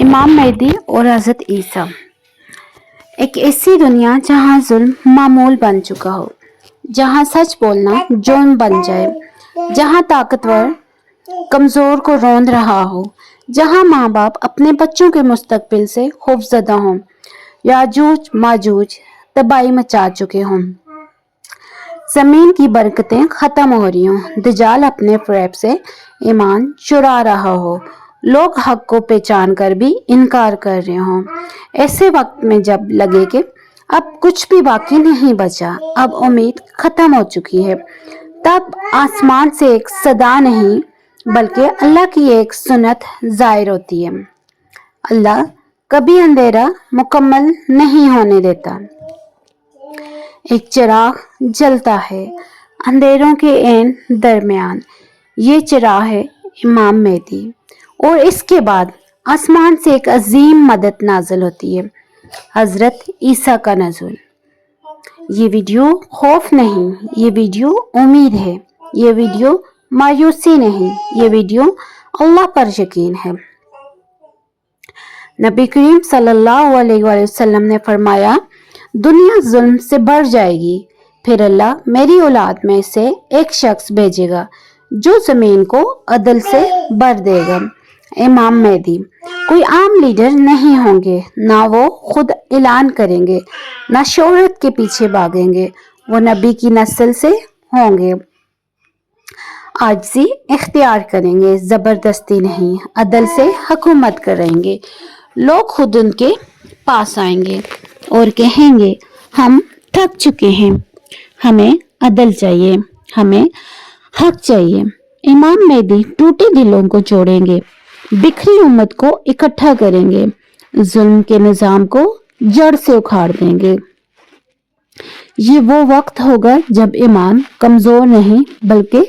इमाम मेहदी और हज़रत ईसा। एक ऐसी दुनिया जहाँ जुल्म मामूल बन चुका हो, जहाँ सच बोलना जुर्म बन जाए, जहाँ ताकतवर कमज़ोर को रौंद रहा हो, जहाँ माँ बाप अपने बच्चों के मुस्तकबिल से खौफजदा हों, याजूज माजूज तबाही मचा चुके हों, ज़मीन की बरकतें ख़त्म हो रही हों, दजाल अपने फ़रेब से ईमान चुरा रहा हो, लोग हक को पहचान कर भी इनकार कर रहे हों। ऐसे वक्त में जब लगे कि अब कुछ भी बाकी नहीं बचा, अब उम्मीद ख़त्म हो चुकी है, तब आसमान से एक सदा नहीं बल्कि अल्लाह की एक सुन्नत ज़ाहिर होती है। अल्लाह कभी अंधेरा मुकम्मल नहीं होने देता। एक चिराग जलता है अंधेरों के ऐन दरमियान। ये चिराग है इमाम मेहदी। और इसके बाद आसमान से एक अजीम मदद नाज़िल होती है, हज़रत ईसा का नज़ुल। ये वीडियो खौफ नहीं, ये वीडियो उम्मीद है, ये वीडियो मायूसी नहीं, ये वीडियो अल्लाह पर यकीन है। नबी करीम सल्लल्लाहु अलैहि वसल्लम ने फरमाया, दुनिया जुल्म से भर जाएगी, फिर अल्लाह मेरी औलाद में से एक शख्स भेजेगा जो ज़मीन को अदल से भर देगा। इमाम मेहदी कोई आम लीडर नहीं होंगे, ना वो खुद ऐलान करेंगे, ना शोहरत के पीछे भागेंगे, वो नबी की नस्ल से होंगे। आजिज़ी इख्तियार करेंगे, ज़बरदस्ती नहीं, अदल से हुकूमत करेंगे। लोग खुद उनके पास आएंगे और कहेंगे, हम थक चुके हैं, हमें अदल चाहिए, हमें हक चाहिए। इमाम मेहदी टूटे दिलों को जोड़ेंगे, बिखरी उम्मत को इकट्ठा करेंगे, जुल्म के निज़ाम को जड़ से उखाड़ देंगे। ये वो वक्त होगा जब ईमान कमज़ोर नहीं बल्कि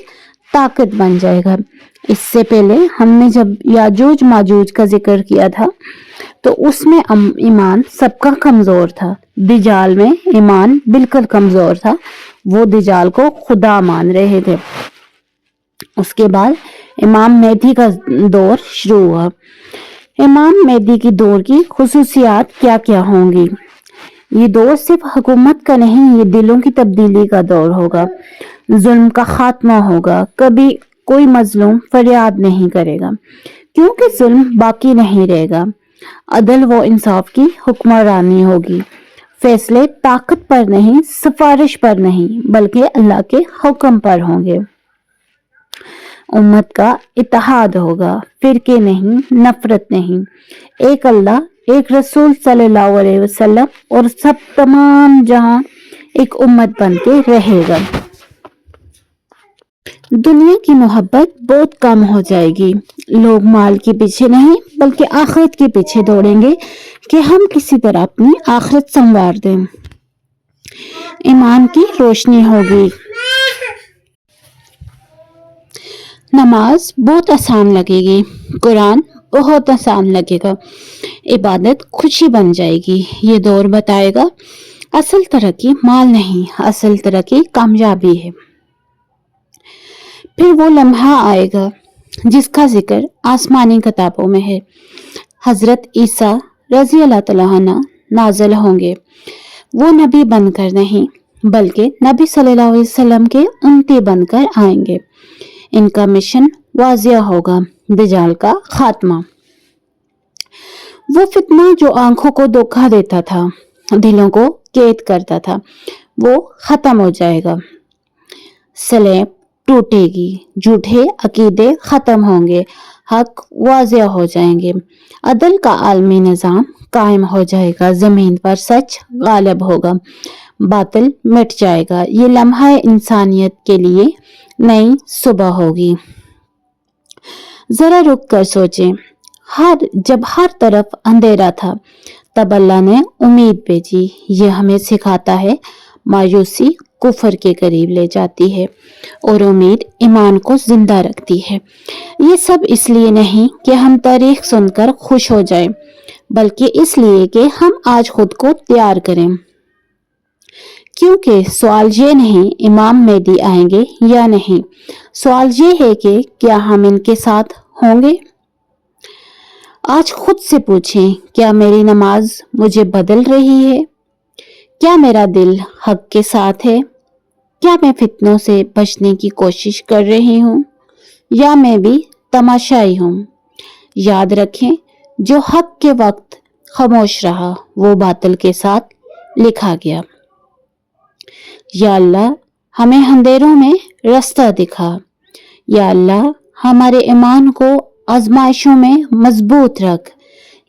ताकत बन जाएगा। इससे पहले हमने जब याजूज माजूज का जिक्र किया था तो उसमें ईमान सबका कमज़ोर था। दजाल में ईमान बिल्कुल कमज़ोर था, वो दजाल को खुदा मान रहे थे। उसके बाद इमाम मेहदी का दौर शुरू हुआ। इमाम मेहदी की दौर की खुसूसियात क्या क्या होंगी? ये दौर सिर्फ हुकूमत का नहीं, ये दिलों की तब्दीली का दौर होगा। जुल्म का खात्मा होगा, कभी कोई मजलूम फरियाद नहीं करेगा क्योंकि जुल्म बाकी नहीं रहेगा। अदल व इंसाफ की हुक्मरानी होगी। फैसले ताकत पर नहीं, सिफारिश पर नहीं, बल्कि अल्लाह के हुक्म पर होंगे। उम्मत का इत्तेहाद होगा, फिरके नहीं, नफरत नहीं। एक अल्लाह, एक रसूल सल्लल्लाहु अलैहि वसल्लम और सब तमाम जहां एक उम्मत बन के रहेगा। दुनिया की मोहब्बत बहुत कम हो जाएगी। लोग माल के पीछे नहीं बल्कि आखिरत के पीछे दौड़ेंगे कि हम किसी तरह अपनी आखिरत संवार दें। ईमान की रोशनी होगी। नमाज बहुत आसान लगेगी, कुरान बहुत आसान लगेगा, इबादत खुशी बन जाएगी। ये दौर बताएगा असल तरक्की माल नहीं, असल तरक्की कामयाबी है। फिर वो लम्हा आएगा जिसका जिक्र आसमानी किताबों में है। हज़रत ईसा रज़ी अल्लाह तआला अन्हु नाज़िल होंगे। वो नबी बनकर नहीं बल्कि नबी सल्लल्लाहु अलैहि वसल्लम के उम्मती बनकर आएंगे। इनका मिशन वाज़िया होगा, दजाल का खात्मा। वो फितना जो आंखों को धोखा देता था, दिलों को कैद करता था, वो खत्म हो जाएगा। सलेब टूटेगी, झूठे अकीदे खत्म होंगे, हक वाज़िया हो जाएंगे, अदल का आलमी निज़ाम कायम हो जाएगा, जमीन पर सच गालिब होगा, बातिल मिट जाएगा। ये लम्हा इंसानियत के लिए नई सुबह होगी। जरा रुक कर सोचें, जब हर तरफ अंधेरा था तब अल्लाह ने उम्मीद भेजी। ये हमें सिखाता है मायूसी कुफर के करीब ले जाती है और उम्मीद ईमान को जिंदा रखती है। ये सब इसलिए नहीं कि हम तारीख सुनकर खुश हो जाएं, बल्कि इसलिए कि हम आज खुद को तैयार करें। क्योंकि सवाल ये नहीं इमाम मेहदी आएंगे या नहीं, सवाल ये है कि क्या हम इनके साथ होंगे। आज खुद से पूछें, क्या मेरी नमाज मुझे बदल रही है? क्या मेरा दिल हक के साथ है? क्या मैं फितनों से बचने की कोशिश कर रही हूँ या मैं भी तमाशाई हूँ? याद रखें, जो हक के वक्त खामोश रहा वो बातिल के साथ लिखा गया। या अल्लाह, हमें अंधेरों में रास्ता दिखा। या अल्लाह, हमारे ईमान को आजमाइशों में मजबूत रख।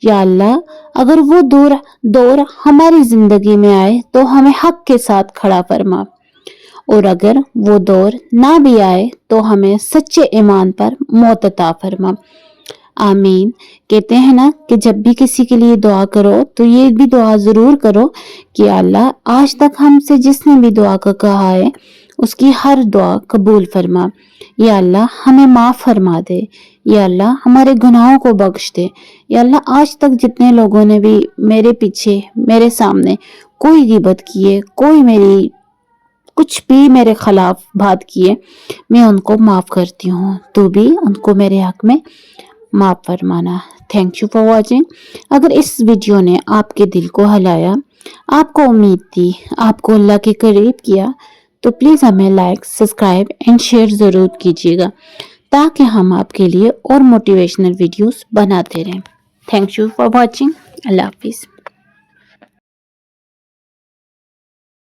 या अल्लाह, अगर वो दौर हमारी जिंदगी में आए तो हमें हक के साथ खड़ा फरमा, और अगर वो दौर ना भी आए तो हमें सच्चे ईमान पर मौत अता फरमा। आमीन। कहते हैं ना कि जब भी किसी के लिए दुआ करो तो ये भी दुआ जरूर करो कि अल्लाह, आज तक हमसे जिसने भी दुआ का कहा है उसकी हर दुआ कबूल फरमा। या अल्लाह, हमें माफ फरमा दे। या अल्लाह, हमारे गुनाहों को बख्श दे। या अल्लाह, आज तक जितने लोगों ने भी मेरे पीछे मेरे सामने कोई गिबत की है, कोई मेरी कुछ भी मेरे खिलाफ बात किए, मैं उनको माफ करती हूँ। तो भी उनको मेरे हक में माफ फरमाना। Thank you for watching. अगर इस वीडियो ने आपके दिल को हिलाया, आपको उम्मीद दी, आपको अल्लाह के करीब किया, तो प्लीज़ हमें लाइक, सब्सक्राइब एंड शेयर ज़रूर कीजिएगा ताकि हम आपके लिए और मोटिवेशनल वीडियोस बनाते रहें। Thank you for watching. अल्लाह हाफिज़।